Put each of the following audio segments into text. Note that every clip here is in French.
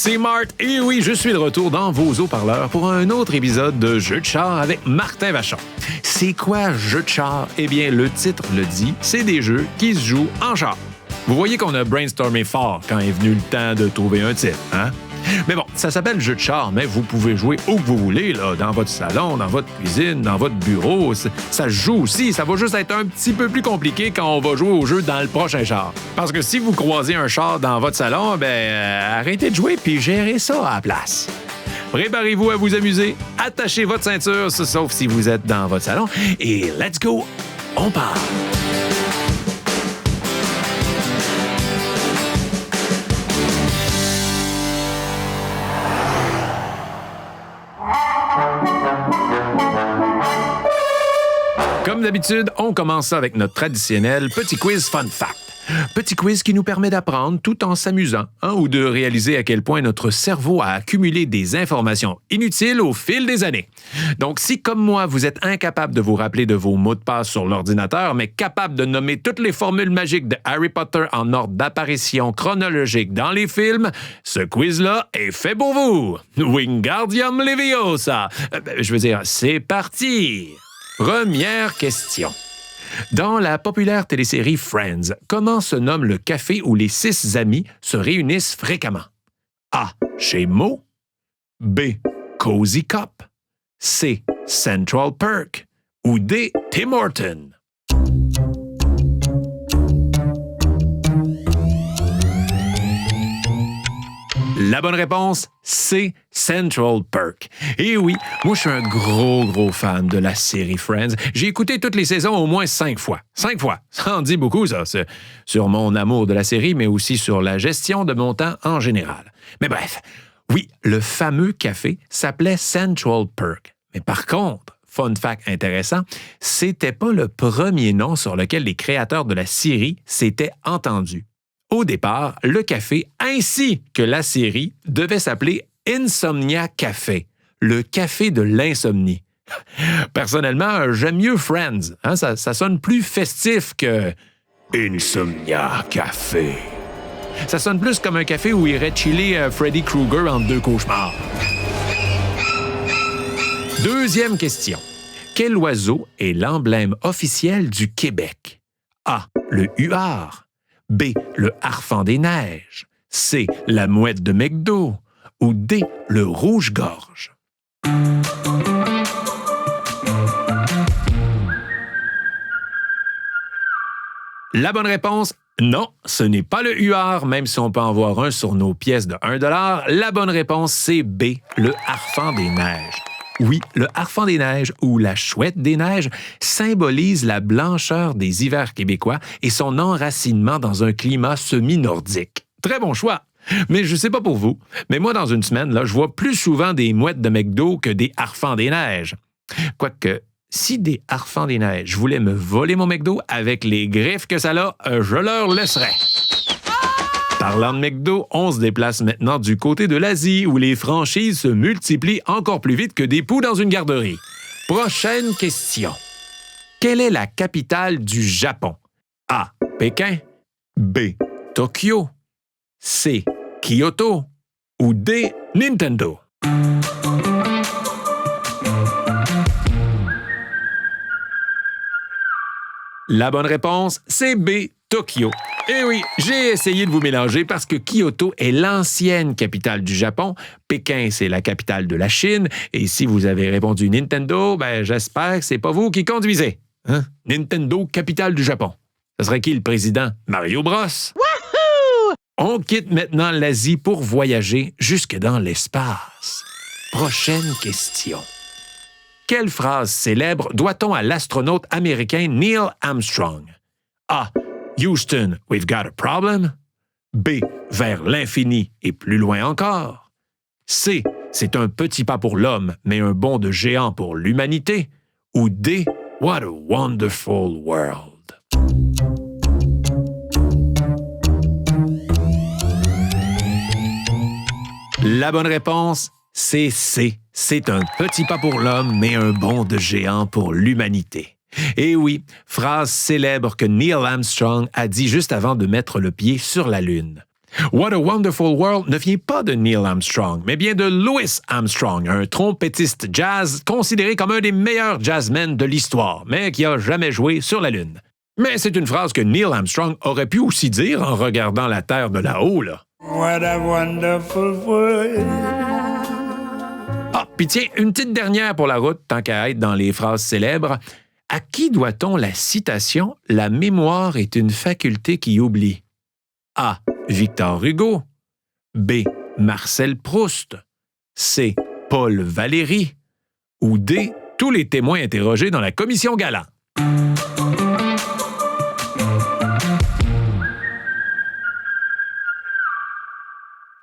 c'est Mart. Et oui, je suis de retour dans vos haut-parleurs pour un autre épisode de Jeux de char avec Martin Vachon. C'est quoi Jeux de char? Eh bien, le titre le dit, c'est des jeux qui se jouent en char. Vous voyez qu'on a brainstormé fort quand est venu le temps de trouver un titre, hein? Mais bon, ça s'appelle jeu de char, mais vous pouvez jouer où que vous voulez, là, dans votre salon, dans votre cuisine, dans votre bureau. Ça se joue aussi. Ça va juste être un petit peu plus compliqué quand on va jouer au jeu dans le prochain char. Parce que si vous croisez un char dans votre salon, arrêtez de jouer puis gérez ça à la place. Préparez-vous à vous amuser, attachez votre ceinture, sauf si vous êtes dans votre salon, et let's go, on part! Comme d'habitude, on commence ça avec notre traditionnel petit quiz fun fact. Petit quiz qui nous permet d'apprendre tout en s'amusant, ou de réaliser à quel point notre cerveau a accumulé des informations inutiles au fil des années. Donc, si comme moi, vous êtes incapable de vous rappeler de vos mots de passe sur l'ordinateur, mais capable de nommer toutes les formules magiques de Harry Potter en ordre d'apparition chronologique dans les films, ce quiz-là est fait pour vous. Wingardium Leviosa! C'est parti! Première question. Dans la populaire télésérie Friends, comment se nomme le café où les 6 amis se réunissent fréquemment? A. Chez Mo. B. Cozy Cup. C. Central Perk. Ou D. Tim Horton. La bonne réponse, c'est Central Perk. Et oui, moi je suis un gros fan de la série Friends. J'ai écouté toutes les saisons au moins 5 fois. 5 fois. Ça en dit beaucoup, ça. C'est sur mon amour de la série, mais aussi sur la gestion de mon temps en général. Mais bref, oui, le fameux café s'appelait Central Perk. Mais par contre, fun fact intéressant, c'était pas le premier nom sur lequel les créateurs de la série s'étaient entendus. Au départ, le café ainsi que la série devait s'appeler Insomnia Café, le café de l'insomnie. Personnellement, j'aime mieux Friends. Ça sonne plus festif que Insomnia Café. Ça sonne plus comme un café où irait chiller Freddy Krueger entre 2 cauchemars. Deuxième question. Quel oiseau est l'emblème officiel du Québec? A. Le huard. B. Le harfang des neiges. C. La mouette de McDo. Ou D. Le rouge-gorge. La bonne réponse, non, ce n'est pas le huard, même si on peut en voir un sur nos pièces de 1 $. La bonne réponse, c'est B. Le harfang des neiges. Oui, le harfang des neiges ou la chouette des neiges symbolise la blancheur des hivers québécois et son enracinement dans un climat semi-nordique. Très bon choix! Mais je sais pas pour vous, mais moi, dans une semaine, là, je vois plus souvent des mouettes de McDo que des harfangs des neiges. Quoique, si des harfangs des neiges voulaient me voler mon McDo avec les griffes que ça a, je leur laisserais. Parlant de McDo, on se déplace maintenant du côté de l'Asie où les franchises se multiplient encore plus vite que des poux dans une garderie. Prochaine question. Quelle est la capitale du Japon? A. Pékin. B. Tokyo. C. Kyoto. Ou D. Nintendo. La bonne réponse, c'est B. Tokyo. Eh oui, j'ai essayé de vous mélanger parce que Kyoto est l'ancienne capitale du Japon, Pékin, c'est la capitale de la Chine, et si vous avez répondu Nintendo, j'espère que c'est pas vous qui conduisez. Nintendo, capitale du Japon. Ce serait qui le président? Mario Bros? Wouhou! On quitte maintenant l'Asie pour voyager jusque dans l'espace. Prochaine question. Quelle phrase célèbre doit-on à l'astronaute américain Neil Armstrong? A. Houston, we've got a problem. B. Vers l'infini et plus loin encore. C. C'est un petit pas pour l'homme, mais un bond de géant pour l'humanité. Ou D. What a wonderful world. La bonne réponse, c'est C. C'est un petit pas pour l'homme, mais un bond de géant pour l'humanité. Et oui, phrase célèbre que Neil Armstrong a dit juste avant de mettre le pied sur la Lune. What a Wonderful World ne vient pas de Neil Armstrong, mais bien de Louis Armstrong, un trompettiste jazz considéré comme un des meilleurs jazzmen de l'histoire, mais qui a jamais joué sur la Lune. Mais c'est une phrase que Neil Armstrong aurait pu aussi dire en regardant la Terre de là-haut, là. What a wonderful world. Ah, puis tiens, une petite dernière pour la route, tant qu'à être dans les phrases célèbres. À qui doit-on la citation « La mémoire est une faculté qui oublie » ? A. Victor Hugo. B. Marcel Proust. C. Paul Valéry. Ou D. Tous les témoins interrogés dans la commission Galland.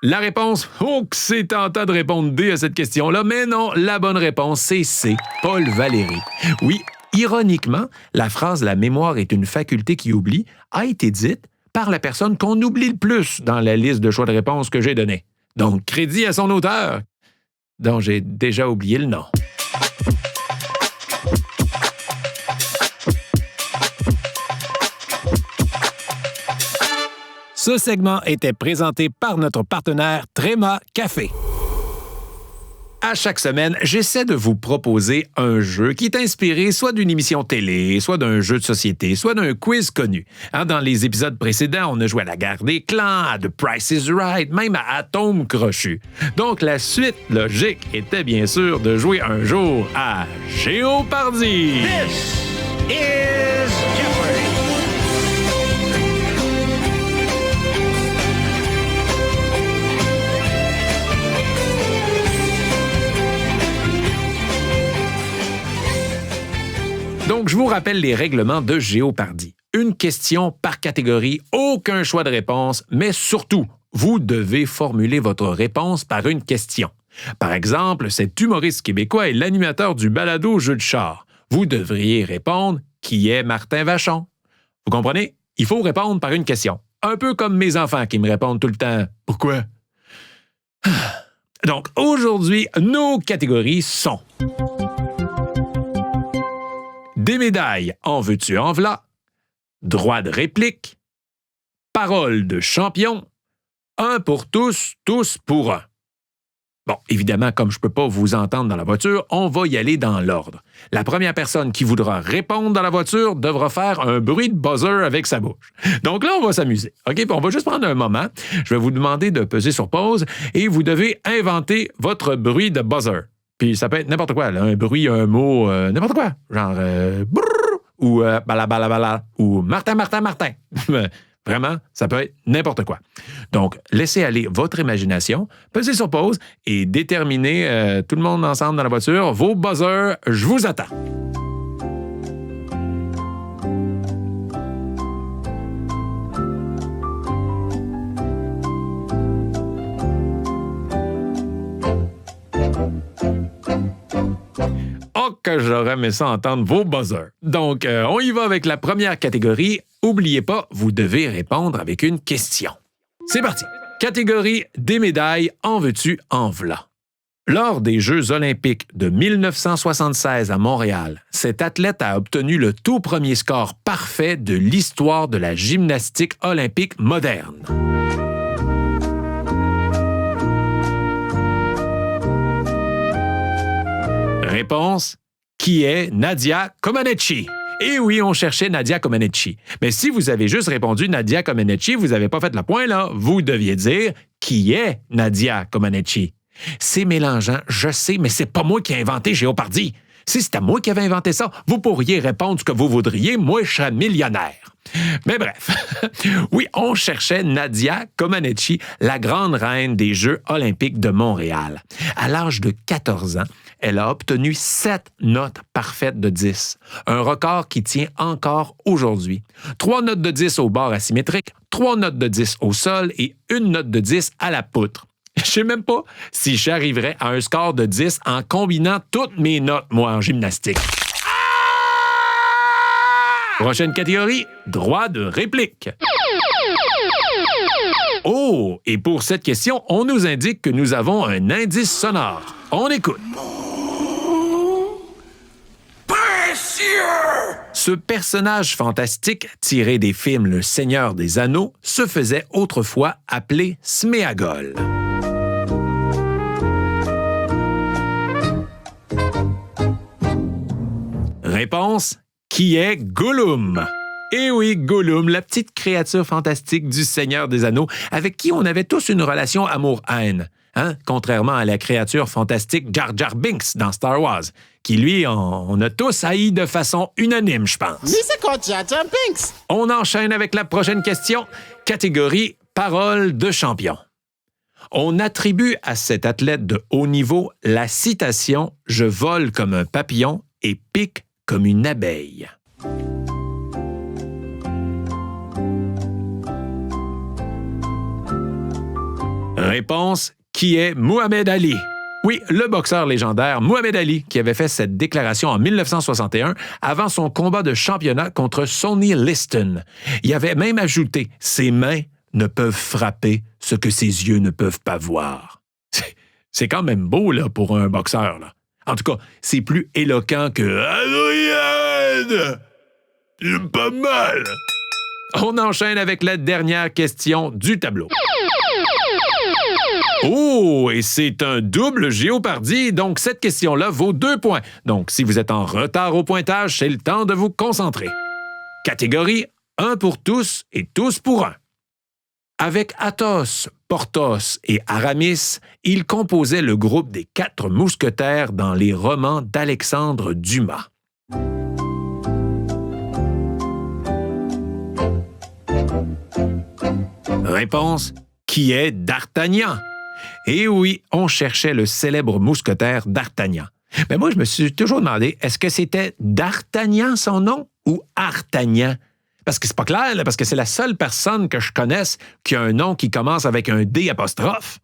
La réponse, oh que c'est tentant de répondre D à cette question-là, mais non, la bonne réponse, c'est C, Paul Valéry. Oui, ironiquement, la phrase « La mémoire est une faculté qui oublie » a été dite par la personne qu'on oublie le plus dans la liste de choix de réponses que j'ai donnée. Donc, crédit à son auteur, dont j'ai déjà oublié le nom. Ce segment était présenté par notre partenaire Tréma Café. À chaque semaine, j'essaie de vous proposer un jeu qui est inspiré soit d'une émission télé, soit d'un jeu de société, soit d'un quiz connu. Dans les épisodes précédents, on a joué à la guerre des clans, à The Price is Right, même à Atome Crochu. Donc, la suite logique était bien sûr de jouer un jour à Géopardy. This is Jeopardy! Donc, je vous rappelle les règlements de Géopardy. Une question par catégorie, aucun choix de réponse, mais surtout, vous devez formuler votre réponse par une question. Par exemple, cet humoriste québécois est l'animateur du balado Jeu de char. Vous devriez répondre « Qui est Martin Vachon? » Vous comprenez? Il faut répondre par une question. Un peu comme mes enfants qui me répondent tout le temps « Pourquoi? » Donc, aujourd'hui, nos catégories sont... Des médailles, en veux-tu, en v'là. Droit de réplique. Parole de champion. Un pour tous, tous pour un. Bon, évidemment, comme je ne peux pas vous entendre dans la voiture, on va y aller dans l'ordre. La première personne qui voudra répondre dans la voiture devra faire un bruit de buzzer avec sa bouche. Donc là, on va s'amuser. OK? Puis on va juste prendre un moment. Je vais vous demander de peser sur pause et vous devez inventer votre bruit de buzzer. Puis ça peut être n'importe quoi, là, un bruit, un mot, n'importe quoi. Genre brrr, ou bala, ou Martin. Vraiment, ça peut être n'importe quoi. Donc, laissez aller votre imagination, pesez sur pause et déterminez tout le monde ensemble dans la voiture. Vos buzzers, je vous attends. Oh, que j'aurais aimé ça entendre vos buzzers. Donc, on y va avec la première catégorie. Oubliez pas, vous devez répondre avec une question. C'est parti. Catégorie des médailles, en veux-tu, en v'là. Lors des Jeux olympiques de 1976 à Montréal, cet athlète a obtenu le tout premier score parfait de l'histoire de la gymnastique olympique moderne. Réponse, qui est Nadia Comaneci? Et oui, on cherchait Nadia Comaneci. Mais si vous avez juste répondu Nadia Comaneci, vous n'avez pas fait le point, là. Vous deviez dire qui est Nadia Comaneci. C'est mélangeant, je sais, mais c'est pas moi qui ai inventé Géopardy. Si c'était moi qui avais inventé ça, vous pourriez répondre ce que vous voudriez, moi je serais millionnaire. Mais bref, oui, on cherchait Nadia Comaneci, la grande reine des Jeux olympiques de Montréal. À l'âge de 14 ans, elle a obtenu 7 notes parfaites de 10, un record qui tient encore aujourd'hui. 3 notes de 10 au bord asymétrique, 3 notes de 10 au sol et 1 note de 10 à la poutre. Je sais même pas si j'arriverais à un score de 10 en combinant toutes mes notes, moi, en gymnastique. Prochaine catégorie, droit de réplique. Oh, et pour cette question, on nous indique que nous avons un indice sonore. On écoute. Précieux! Ce personnage fantastique, tiré des films Le Seigneur des Anneaux, se faisait autrefois appeler Sméagol. Réponse: qui est Gollum? Eh oui, Gollum, la petite créature fantastique du Seigneur des Anneaux, avec qui on avait tous une relation amour-haine. Hein? Contrairement à la créature fantastique Jar Jar Binks dans Star Wars, qui lui, on a tous haï de façon unanime, je pense. Mais c'est quoi Jar Jar Binks? On enchaîne avec la prochaine question, catégorie Parole de champion. On attribue à cet athlète de haut niveau la citation « Je vole comme un papillon et pique comme une abeille ». Réponse: qui est Muhammad Ali? Oui, le boxeur légendaire Muhammad Ali qui avait fait cette déclaration en 1961 avant son combat de championnat contre Sonny Liston. Il avait même ajouté « Ses mains ne peuvent frapper ce que ses yeux ne peuvent pas voir ». C'est quand même beau là, pour un boxeur. Là. En tout cas, c'est plus éloquent que « Adrien! Pas mal! » On enchaîne avec la dernière question du tableau. Oh, et c'est un double Géopardy, donc cette question-là vaut 2 points. Donc, si vous êtes en retard au pointage, c'est le temps de vous concentrer. Catégorie 1 pour tous et tous pour 1. Avec Athos, Porthos et Aramis, ils composaient le groupe des 4 mousquetaires dans les romans d'Alexandre Dumas. Réponse: qui est D'Artagnan? Et oui, on cherchait le célèbre mousquetaire D'Artagnan. Mais moi, je me suis toujours demandé, est-ce que c'était D'Artagnan son nom ou Artagnan? Parce que c'est pas clair, là, parce que c'est la seule personne que je connaisse qui a un nom qui commence avec un D apostrophe.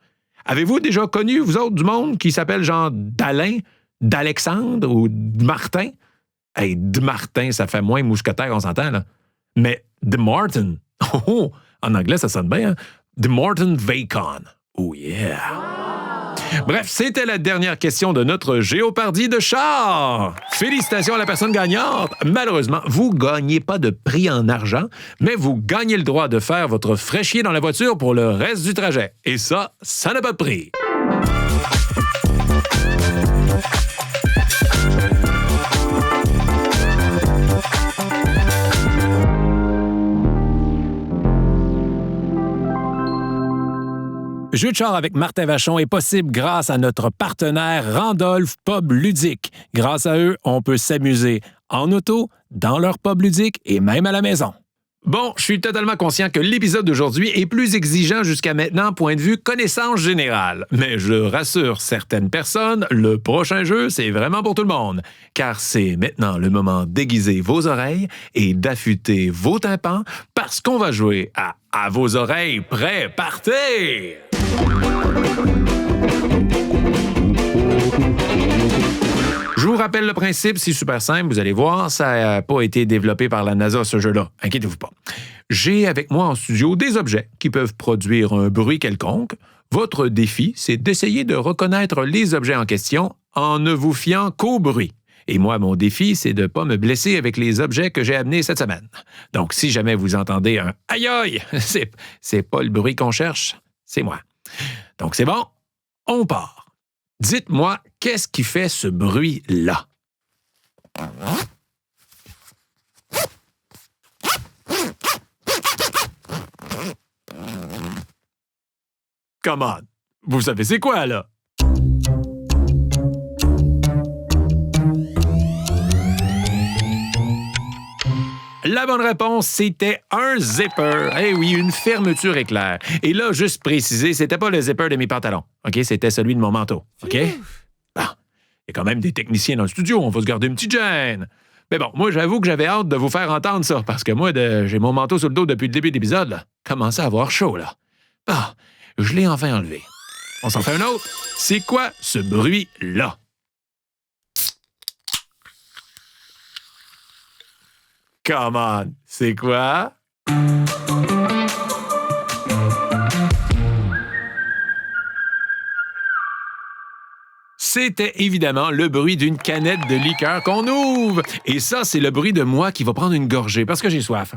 Avez-vous déjà connu, vous autres, du monde qui s'appelle genre d'Alain, d'Alexandre ou de Martin? Hey, de Martin, ça fait moins mousquetaire, on s'entend, là. Mais de Martin, oh, en anglais, ça sonne bien, hein? De Martin Vacon. Oh yeah! Bref, c'était la dernière question de notre Géopardy de char. Félicitations à la personne gagnante. Malheureusement, vous ne gagnez pas de prix en argent, mais vous gagnez le droit de faire votre fraîchier dans la voiture pour le reste du trajet. Et ça n'a pas de prix. Jeu de char avec Martin Vachon est possible grâce à notre partenaire Randolph Pub Ludique. Grâce à eux, on peut s'amuser en auto, dans leur pub ludique et même à la maison. Bon, je suis totalement conscient que l'épisode d'aujourd'hui est plus exigeant jusqu'à maintenant, point de vue connaissance générale. Mais je rassure certaines personnes, le prochain jeu, c'est vraiment pour tout le monde. Car c'est maintenant le moment d'aiguiser vos oreilles et d'affûter vos tympans parce qu'on va jouer à vos oreilles, prêts, partez! Je vous rappelle le principe, c'est super simple, vous allez voir, ça n'a pas été développé par la NASA, ce jeu-là. Inquiétez-vous pas. J'ai avec moi en studio des objets qui peuvent produire un bruit quelconque. Votre défi, c'est d'essayer de reconnaître les objets en question en ne vous fiant qu'au bruit. Et moi, mon défi, c'est de ne pas me blesser avec les objets que j'ai amenés cette semaine. Donc, si jamais vous entendez un « aïe aïe », c'est pas le bruit qu'on cherche, c'est moi. Donc, c'est bon, on part. Dites-moi, qu'est-ce qui fait ce bruit-là? Come on! Vous savez c'est quoi, là? La bonne réponse, c'était un zipper. Eh oui, une fermeture éclair. Et là, juste préciser, c'était pas le zipper de mes pantalons. OK? C'était celui de mon manteau. OK? Ah, il y a quand même des techniciens dans le studio. On va se garder une petite gêne. Mais bon, moi, j'avoue que j'avais hâte de vous faire entendre ça, parce que moi, j'ai mon manteau sur le dos depuis le début de l'épisode, là. Commençait à avoir chaud, là. Ah, je l'ai enfin enlevé. On s'en fait un autre. C'est quoi ce bruit-là? Come on, c'est quoi? C'était évidemment le bruit d'une canette de liqueur qu'on ouvre. Et ça, c'est le bruit de moi qui va prendre une gorgée parce que j'ai soif.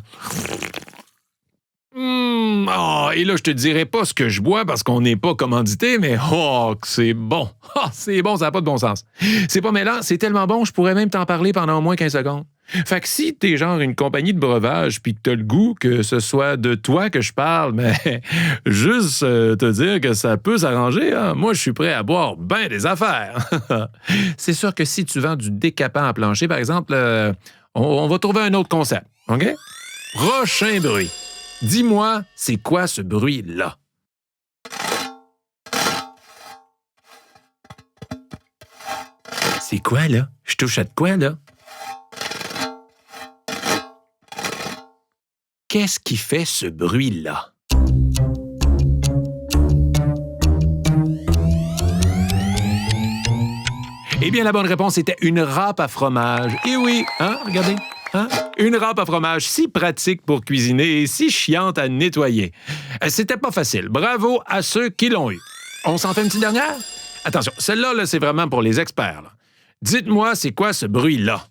Et là, je te dirai pas ce que je bois parce qu'on n'est pas commandité, mais que c'est bon. C'est bon, ça n'a pas de bon sens. C'est pas mêlant, c'est tellement bon, je pourrais même t'en parler pendant au moins 15 secondes. Fait que si t'es genre une compagnie de breuvage puis que t'as le goût que ce soit de toi que je parle, mais juste te dire que ça peut s'arranger, hein? Moi, je suis prêt à boire ben des affaires. C'est sûr que si tu vends du décapant à plancher, par exemple, on va trouver un autre concept, OK? Prochain bruit. Dis-moi, c'est quoi ce bruit-là? C'est quoi, là? Je touche à de quoi, là? Qu'est-ce qui fait ce bruit-là? Eh bien, la bonne réponse était une râpe à fromage. Eh oui, hein? Regardez. Hein? Une râpe à fromage si pratique pour cuisiner et si chiante à nettoyer. C'était pas facile. Bravo à ceux qui l'ont eu. On s'en fait une petite dernière? Attention, celle-là, là, c'est vraiment pour les experts. Là. Dites-moi, c'est quoi ce bruit-là?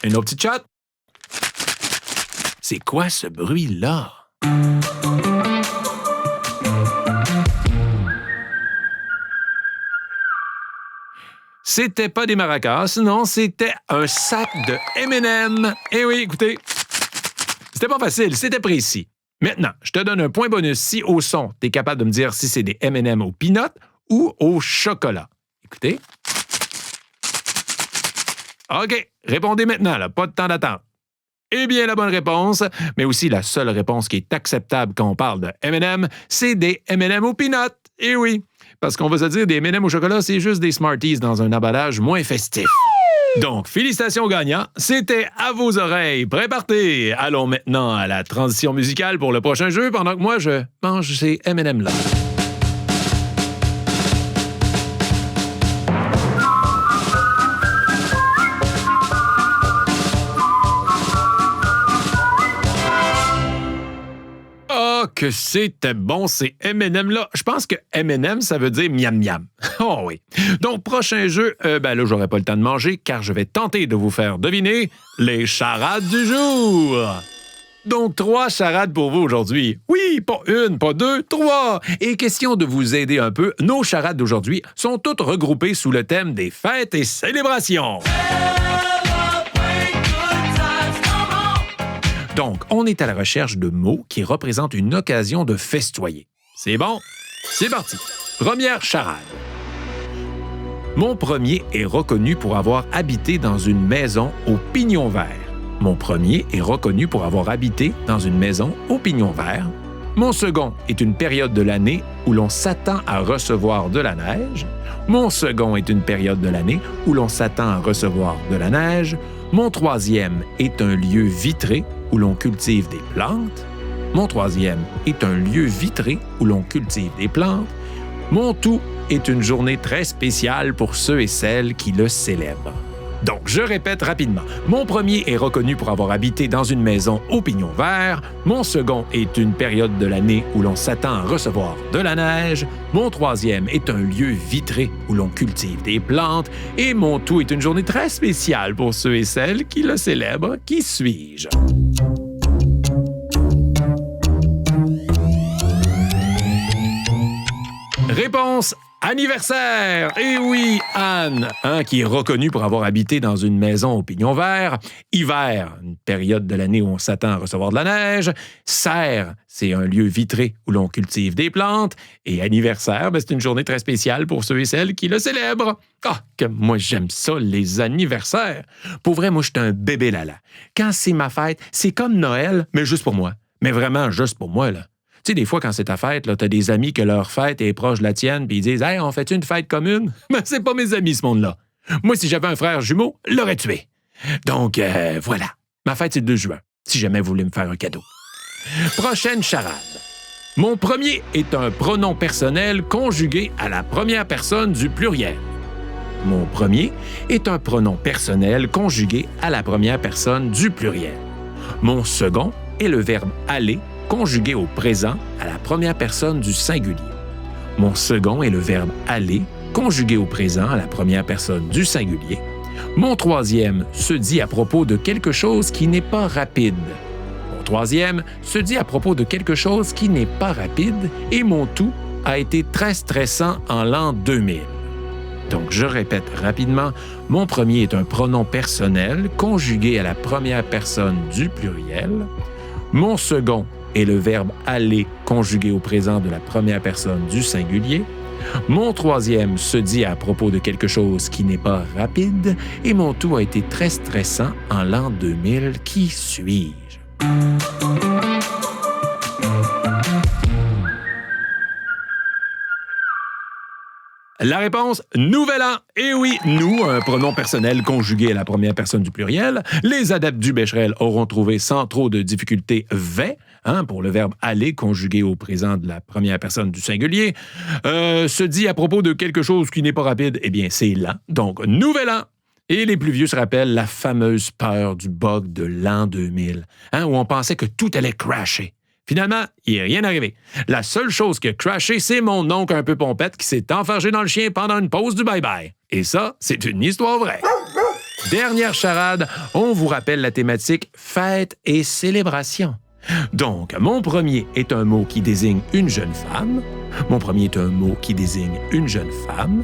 Une autre petite shot? C'est quoi ce bruit-là? C'était pas des maracas, non, c'était un sac de M&M. Eh oui, écoutez, c'était pas facile, c'était précis. Maintenant, je te donne un point bonus si au son, t'es capable de me dire si c'est des M&M au peanut ou au chocolat. Écoutez. OK, répondez maintenant, là, pas de temps d'attente. Eh bien, la bonne réponse, mais aussi la seule réponse qui est acceptable quand on parle de M&M, c'est des M&M au peanut. Eh oui, parce qu'on va se dire des M&M au chocolat, c'est juste des Smarties dans un emballage moins festif. Donc, félicitations aux gagnants, c'était à vos oreilles. Préparez! Allons maintenant à la transition musicale pour le prochain jeu, pendant que moi, je mange ces M&M-là. Que c'était bon, ces M&M-là. Je pense que M&M, ça veut dire miam-miam. Oh oui. Donc, prochain jeu, là, j'aurai pas le temps de manger, car je vais tenter de vous faire deviner les charades du jour. Donc, 3 charades pour vous aujourd'hui. Oui, pas une, pas 2, 3. Et question de vous aider un peu, nos charades d'aujourd'hui sont toutes regroupées sous le thème des fêtes et célébrations. Donc, on est à la recherche de mots qui représentent une occasion de festoyer. C'est bon? C'est parti. Première charade. Mon premier est reconnu pour avoir habité dans une maison au pignon vert. Mon premier est reconnu pour avoir habité dans une maison au pignon vert. Mon second est une période de l'année où l'on s'attend à recevoir de la neige. Mon second est une période de l'année où l'on s'attend à recevoir de la neige. Mon troisième est un lieu vitré où l'on cultive des plantes. Mon troisième est un lieu vitré où l'on cultive des plantes. Mon tout est une journée très spéciale pour ceux et celles qui le célèbrent. Donc, je répète rapidement. Mon premier est reconnu pour avoir habité dans une maison au pignon vert. Mon second est une période de l'année où l'on s'attend à recevoir de la neige. Mon troisième est un lieu vitré où l'on cultive des plantes. Et mon tout est une journée très spéciale pour ceux et celles qui le célèbrent. Qui suis-je? Réponse anniversaire! Eh oui, Anne, qui est reconnue pour avoir habité dans une maison au pignon vert. Hiver, une période de l'année où on s'attend à recevoir de la neige. Serre, c'est un lieu vitré où l'on cultive des plantes. Et anniversaire, c'est une journée très spéciale pour ceux et celles qui le célèbrent. Ah, que moi j'aime ça, les anniversaires! Pour vrai, moi je suis un bébé lala. Quand c'est ma fête, c'est comme Noël, mais juste pour moi. Mais vraiment juste pour moi, là. Tu sais, des fois, quand c'est ta fête, t'as des amis que leur fête est proche de la tienne, puis ils disent « Hey, on fait une fête commune? » Mais c'est pas mes amis, ce monde-là. Moi, si j'avais un frère jumeau, l'aurais tué. Donc, voilà. Ma fête, c'est le 2 juin, si jamais vous voulez me faire un cadeau. Prochaine charade. Mon premier est un pronom personnel conjugué à la première personne du pluriel. Mon premier est un pronom personnel conjugué à la première personne du pluriel. Mon second est le verbe « aller » conjugué au présent à la première personne du singulier. Mon second est le verbe aller, conjugué au présent à la première personne du singulier. Mon troisième se dit à propos de quelque chose qui n'est pas rapide. Mon troisième se dit à propos de quelque chose qui n'est pas rapide et mon tout a été très stressant en l'an 2000. Donc, je répète rapidement, mon premier est un pronom personnel conjugué à la première personne du pluriel. Mon second est le verbe aller conjugué au présent de la première personne du singulier. Mon troisième se dit à propos de quelque chose qui n'est pas rapide et mon tout a été très stressant en l'an 2000. Qui suis-je? La réponse, nouvel an. Et oui, nous, un pronom personnel conjugué à la première personne du pluriel. Les adeptes du Becherel auront trouvé sans trop de difficulté « vais », pour le verbe « aller » conjugué au présent de la première personne du singulier. Se dit à propos de quelque chose qui n'est pas rapide, eh bien, c'est l'an. Donc, nouvel an. Et les plus vieux se rappellent la fameuse peur du bug de l'an 2000, où on pensait que tout allait crasher. Finalement, il n'est rien arrivé. La seule chose qui a crashé, c'est mon oncle un peu pompette qui s'est enfargé dans le chien pendant une pause du bye-bye. Et ça, c'est une histoire vraie. Dernière charade, on vous rappelle la thématique fête et célébration. Donc, mon premier est un mot qui désigne une jeune femme. Mon premier est un mot qui désigne une jeune femme.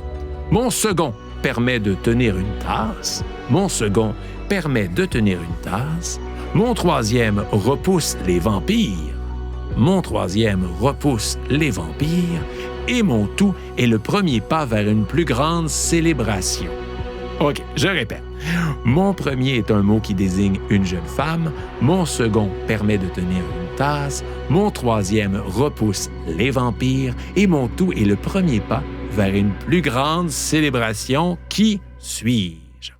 Mon second permet de tenir une tasse. Mon second permet de tenir une tasse. Mon troisième repousse les vampires. Mon troisième repousse les vampires et mon tout est le premier pas vers une plus grande célébration. OK, je répète. Mon premier est un mot qui désigne une jeune femme. Mon second permet de tenir une tasse. Mon troisième repousse les vampires et mon tout est le premier pas vers une plus grande célébration. Qui suis-je?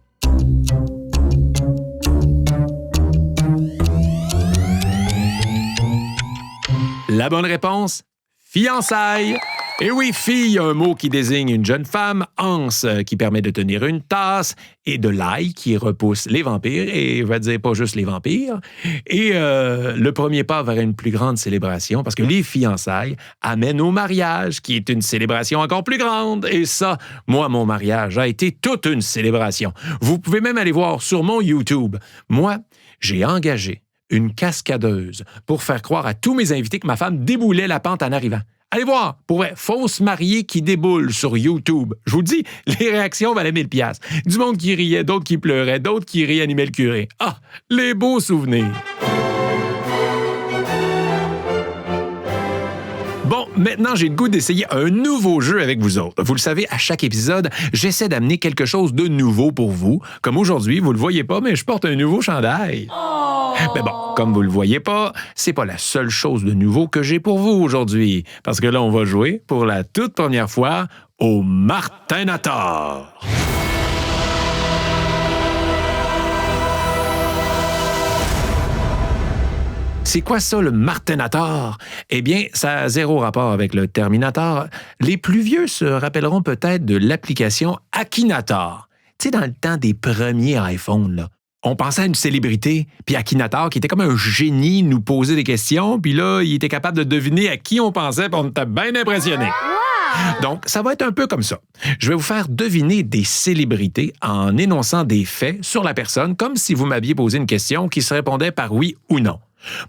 La bonne réponse, fiançailles. Et oui, fille, un mot qui désigne une jeune femme, anse qui permet de tenir une tasse, et de l'ail qui repousse les vampires, et je vais dire pas juste les vampires, et le premier pas vers une plus grande célébration, parce que les fiançailles amènent au mariage, qui est une célébration encore plus grande. Et ça, moi, mon mariage a été toute une célébration. Vous pouvez même aller voir sur mon YouTube. Moi, j'ai engagé une cascadeuse pour faire croire à tous mes invités que ma femme déboulait la pente en arrivant. Allez voir, pour vrai, fausse mariée qui déboule sur YouTube. Je vous le dis, les réactions valaient 1000 $. Du monde qui riait, d'autres qui pleuraient, d'autres qui réanimaient le curé. Ah, les beaux souvenirs! Bon, maintenant, j'ai le goût d'essayer un nouveau jeu avec vous autres. Vous le savez, à chaque épisode, j'essaie d'amener quelque chose de nouveau pour vous. Comme aujourd'hui, vous le voyez pas, mais je porte un nouveau chandail. Mais bon, comme vous le voyez pas, c'est pas la seule chose de nouveau que j'ai pour vous aujourd'hui. Parce que là, on va jouer, pour la toute première fois, au Martinator. C'est quoi ça, le Martinator? Eh bien, ça a zéro rapport avec le Terminator. Les plus vieux se rappelleront peut-être de l'application Akinator. Tu sais, dans le temps des premiers iPhones, là. On pensait à une célébrité, puis Akinator, qui était comme un génie, nous posait des questions, puis là, il était capable de deviner à qui on pensait, puis on était bien impressionnés. Donc, ça va être un peu comme ça. Je vais vous faire deviner des célébrités en énonçant des faits sur la personne, comme si vous m'aviez posé une question qui se répondait par oui ou non.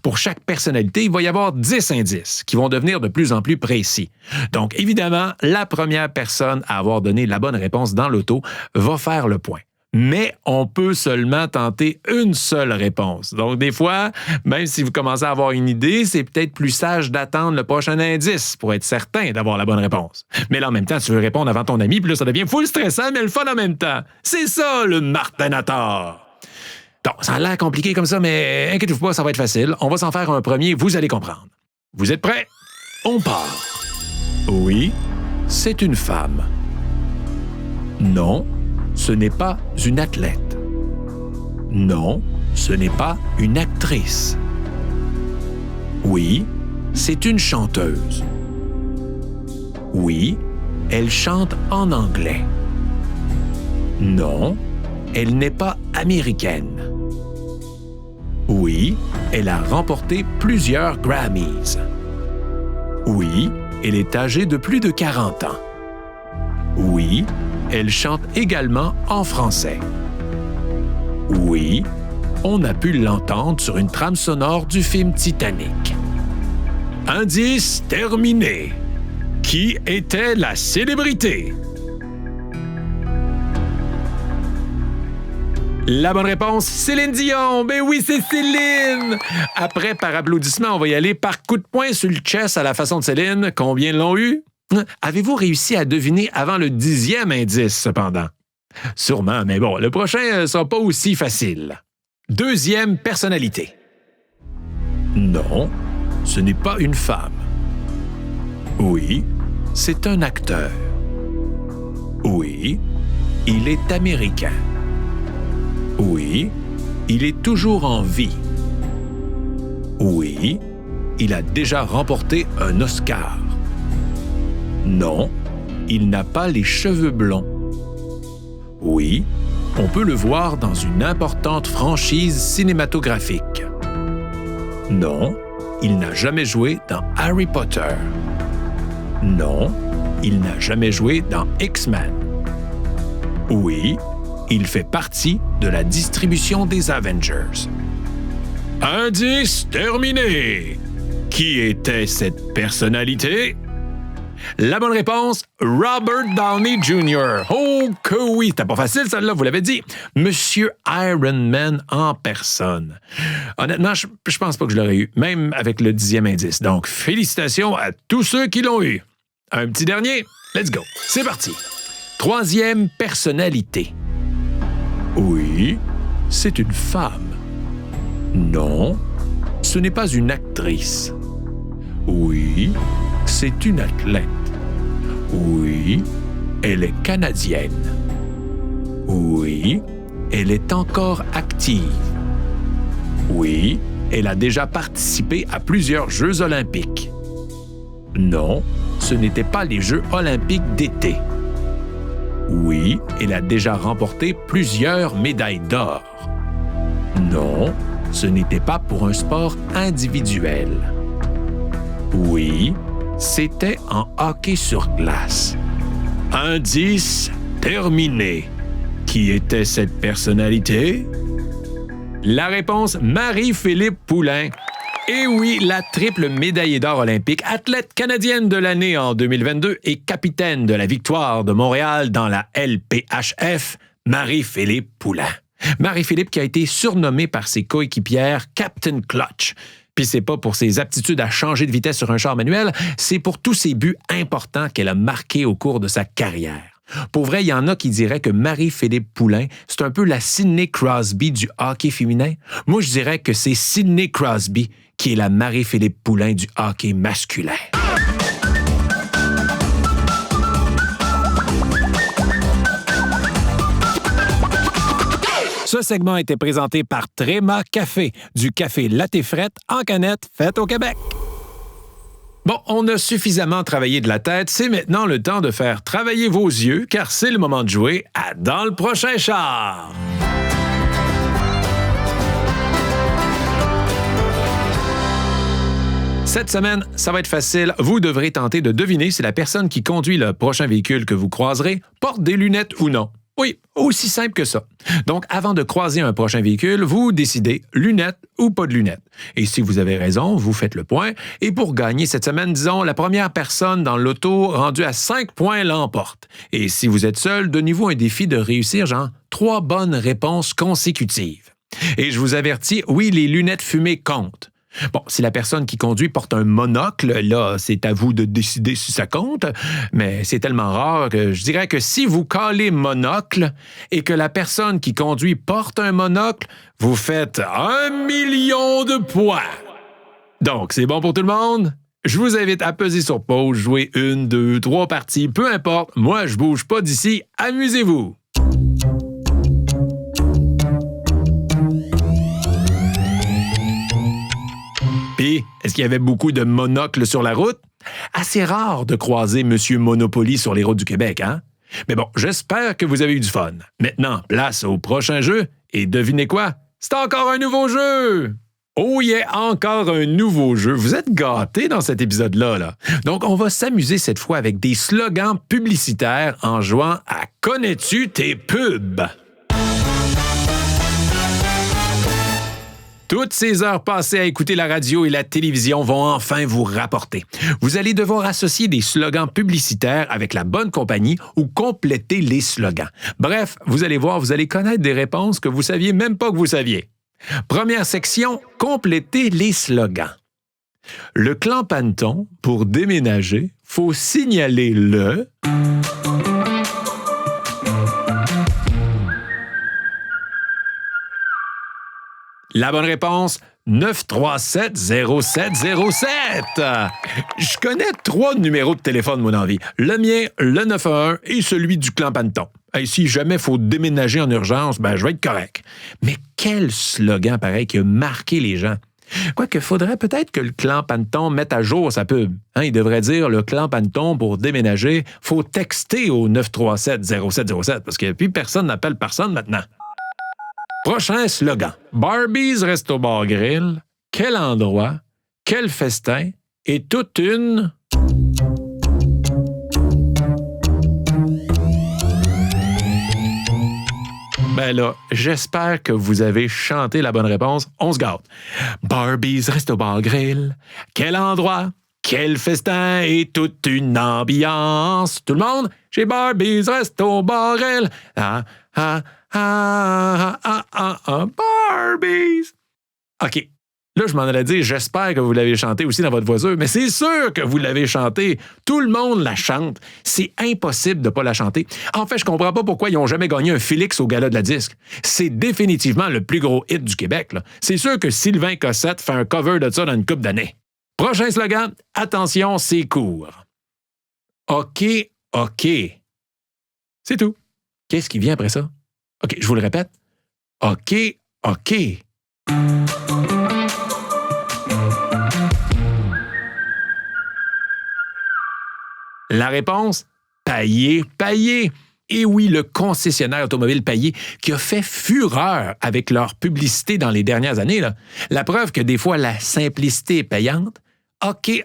Pour chaque personnalité, il va y avoir 10 indices qui vont devenir de plus en plus précis. Donc, évidemment, la première personne à avoir donné la bonne réponse dans l'auto va faire le point. Mais on peut seulement tenter une seule réponse. Donc, des fois, même si vous commencez à avoir une idée, c'est peut-être plus sage d'attendre le prochain indice pour être certain d'avoir la bonne réponse. Mais là, en même temps, tu veux répondre avant ton ami, puis là, ça devient full stressant, mais le fun en même temps. C'est ça, le Martinator! Donc, ça a l'air compliqué comme ça, mais inquiétez-vous pas, ça va être facile. On va s'en faire un premier, vous allez comprendre. Vous êtes prêts? On part. Oui, c'est une femme. Non, ce n'est pas une athlète. Non, ce n'est pas une actrice. Oui, c'est une chanteuse. Oui, elle chante en anglais. Non, elle n'est pas américaine. Oui, elle a remporté plusieurs Grammys. Oui, elle est âgée de plus de 40 ans. Oui, elle chante également en français. Oui, on a pu l'entendre sur une trame sonore du film Titanic. Indice terminé. Qui était la célébrité? La bonne réponse, Céline Dion! Ben oui, c'est Céline! Après, par applaudissement, on va y aller par coup de poing sur le chest à la façon de Céline. Combien l'ont eu? Avez-vous réussi à deviner avant le 10e indice, cependant? Sûrement, mais bon, le prochain ne sera pas aussi facile. Deuxième personnalité. Non, ce n'est pas une femme. Oui, c'est un acteur. Oui, il est américain. Oui, il est toujours en vie. Oui, il a déjà remporté un Oscar. Non, il n'a pas les cheveux blonds. Oui, on peut le voir dans une importante franchise cinématographique. Non, il n'a jamais joué dans Harry Potter. Non, il n'a jamais joué dans X-Men. Oui, il fait partie de la distribution des Avengers. Indice terminé! Qui était cette personnalité? La bonne réponse, Robert Downey Jr. Oh que oui, c'était pas facile celle-là, vous l'avez dit. Monsieur Iron Man en personne. Honnêtement, je pense pas que je l'aurais eu, même avec le 10e indice. Donc, félicitations à tous ceux qui l'ont eu. Un petit dernier, let's go. C'est parti. Troisième personnalité. Oui, c'est une femme. Non, ce n'est pas une actrice. Oui, c'est une athlète. Oui, elle est canadienne. Oui, elle est encore active. Oui, elle a déjà participé à plusieurs Jeux olympiques. Non, ce n'étaient pas les Jeux olympiques d'été. Oui, elle a déjà remporté plusieurs médailles d'or. Non, ce n'était pas pour un sport individuel. Oui, c'était en hockey sur glace. Indice terminé. Qui était cette personnalité? La réponse, Marie-Philippe Poulin. Et oui, la triple médaillée d'or olympique, athlète canadienne de l'année en 2022 et capitaine de la victoire de Montréal dans la LPHF, Marie-Philippe Poulin. Marie-Philippe qui a été surnommée par ses coéquipières Captain Clutch. Puis c'est pas pour ses aptitudes à changer de vitesse sur un char manuel, c'est pour tous ses buts importants qu'elle a marqués au cours de sa carrière. Pour vrai, il y en a qui diraient que Marie-Philippe Poulin, c'est un peu la Sidney Crosby du hockey féminin. Moi, je dirais que c'est Sidney Crosby qui est la Marie-Philippe Poulin du hockey masculin. Ce segment a été présenté par Tréma Café, du café latte frette en canette fait au Québec. Bon, on a suffisamment travaillé de la tête, c'est maintenant le temps de faire travailler vos yeux, car c'est le moment de jouer à Dans le prochain char. Cette semaine, ça va être facile. Vous devrez tenter de deviner si la personne qui conduit le prochain véhicule que vous croiserez porte des lunettes ou non. Oui, aussi simple que ça. Donc, avant de croiser un prochain véhicule, vous décidez lunettes ou pas de lunettes. Et si vous avez raison, vous faites le point. Et pour gagner cette semaine, disons, la première personne dans l'auto rendue à 5 points l'emporte. Et si vous êtes seul, donnez-vous un défi de réussir, 3 bonnes réponses consécutives. Et je vous avertis, oui, les lunettes fumées comptent. Bon, si la personne qui conduit porte un monocle, là, c'est à vous de décider si ça compte, mais c'est tellement rare que je dirais que si vous calez monocle et que la personne qui conduit porte un monocle, vous faites 1 million de points. Donc, c'est bon pour tout le monde? Je vous invite à peser sur pause, jouer 1, 2, 3 parties, peu importe, moi je bouge pas d'ici, amusez-vous! Puis, est-ce qu'il y avait beaucoup de monocles sur la route? Assez rare de croiser Monsieur Monopoly sur les routes du Québec, hein? Mais bon, j'espère que vous avez eu du fun. Maintenant, place au prochain jeu, et devinez quoi? c'est encore un nouveau jeu! Oh yeah, encore un nouveau jeu. Vous êtes gâtés dans cet épisode-là, là. Donc, on va s'amuser cette fois avec des slogans publicitaires en jouant à Connais-tu tes pubs? Toutes ces heures passées à écouter la radio et la télévision vont enfin vous rapporter. Vous allez devoir associer des slogans publicitaires avec la bonne compagnie ou compléter les slogans. Bref, vous allez voir, vous allez connaître des réponses que vous saviez même pas que vous saviez. Première section, compléter les slogans. Le clan Panton, pour déménager, faut signaler le... La bonne réponse, 937-0707. Je connais 3 numéros de téléphone, mon envie. Le mien, le 911 et celui du clan Panton. Et si jamais il faut déménager en urgence, je vais être correct. Mais quel slogan pareil qui a marqué les gens. Quoique, faudrait peut-être que le clan Panton mette à jour sa pub. Il devrait dire le clan Panton pour déménager, faut texter au 937-0707 parce que puis personne n'appelle personne maintenant. Prochain slogan. Barbies Resto Bar Grill. Quel endroit, quel festin et toute une... j'espère que vous avez chanté la bonne réponse. On se gâte. Barbies Resto Bar Grill. Quel endroit, quel festin et toute une ambiance. Tout le monde, chez Barbies Resto Bar Grill. Barbies. OK. Là, je m'en allais dire, j'espère que vous l'avez chanté aussi dans votre voiture, mais c'est sûr que vous l'avez chanté. Tout le monde la chante. C'est impossible de ne pas la chanter. En fait, je comprends pas pourquoi ils n'ont jamais gagné un Félix au Gala de la disque. C'est définitivement le plus gros hit du Québec, là. C'est sûr que Sylvain Cossette fait un cover de ça dans une couple d'années. Prochain slogan, attention, c'est court. OK. C'est tout. Qu'est-ce qui vient après ça? OK, je vous le répète. OK. La réponse? Paillé. Et oui, le concessionnaire automobile Paillé qui a fait fureur avec leur publicité dans les dernières années. Là. La preuve que des fois, la simplicité est payante. OK,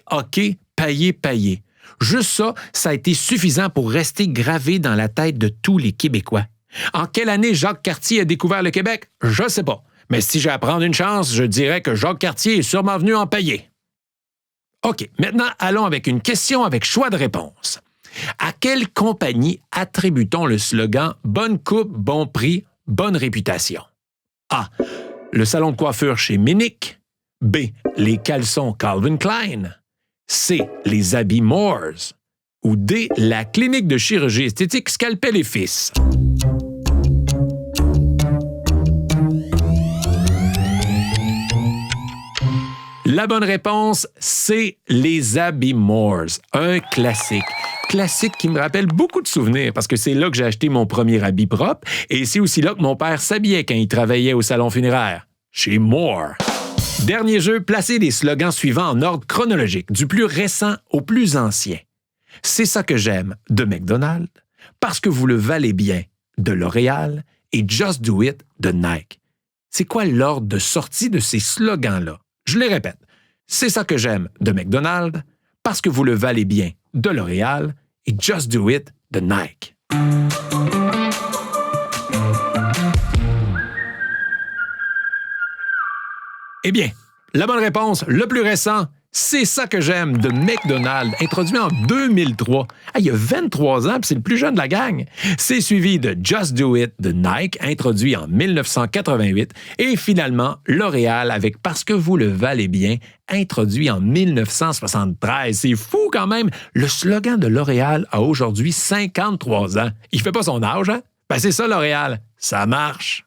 Paillé. Juste ça a été suffisant pour rester gravé dans la tête de tous les Québécois. En quelle année Jacques Cartier a découvert le Québec? Je sais pas. Mais si j'ai à prendre une chance, je dirais que Jacques Cartier est sûrement venu en Paillé. OK, maintenant, allons avec une question avec choix de réponse. À quelle compagnie attribue-t-on le slogan « Bonne coupe, bon prix, bonne réputation » ? A. Le salon de coiffure chez Ménic. B. Les caleçons Calvin Klein. C. Les habits Moores. Ou D. La clinique de chirurgie esthétique Scalpel et Fils. La bonne réponse, c'est les habits Moores, un classique. Classique qui me rappelle beaucoup de souvenirs parce que c'est là que j'ai acheté mon premier habit propre et c'est aussi là que mon père s'habillait quand il travaillait au salon funéraire, chez Moore. Dernier jeu, placez les slogans suivants en ordre chronologique, du plus récent au plus ancien. C'est ça que j'aime de McDonald's, parce que vous le valez bien de L'Oréal et Just Do It de Nike. C'est quoi l'ordre de sortie de ces slogans-là? Je les répète. C'est ça que j'aime de McDonald's, parce que vous le valez bien de L'Oréal et Just Do It de Nike. Eh bien, la bonne réponse, le plus récent, c'est ça que j'aime de McDonald's, introduit en 2003. Il y a 23 ans, puis c'est le plus jeune de la gang. C'est suivi de Just Do It de Nike, introduit en 1988. Et finalement, L'Oréal avec Parce que vous le valez bien, introduit en 1973. C'est fou quand même. Le slogan de L'Oréal a aujourd'hui 53 ans. Il fait pas son âge, hein? C'est ça, L'Oréal. Ça marche.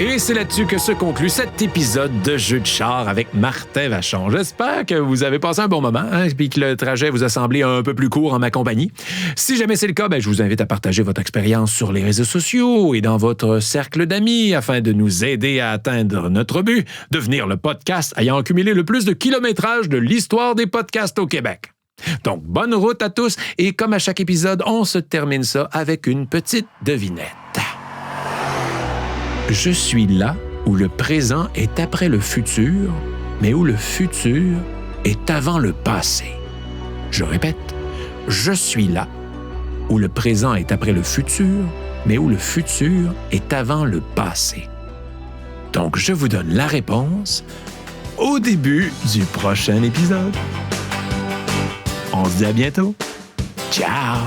Et c'est là-dessus que se conclut cet épisode de Jeux de char avec Martin Vachon. J'espère que vous avez passé un bon moment et que le trajet vous a semblé un peu plus court en ma compagnie. Si jamais c'est le cas, je vous invite à partager votre expérience sur les réseaux sociaux et dans votre cercle d'amis afin de nous aider à atteindre notre but, devenir le podcast ayant accumulé le plus de kilométrage de l'histoire des podcasts au Québec. Donc, bonne route à tous et comme à chaque épisode, on se termine ça avec une petite devinette. Je suis là où le présent est après le futur, mais où le futur est avant le passé. Je répète, je suis là où le présent est après le futur, mais où le futur est avant le passé. Donc, je vous donne la réponse au début du prochain épisode. On se dit à bientôt. Ciao!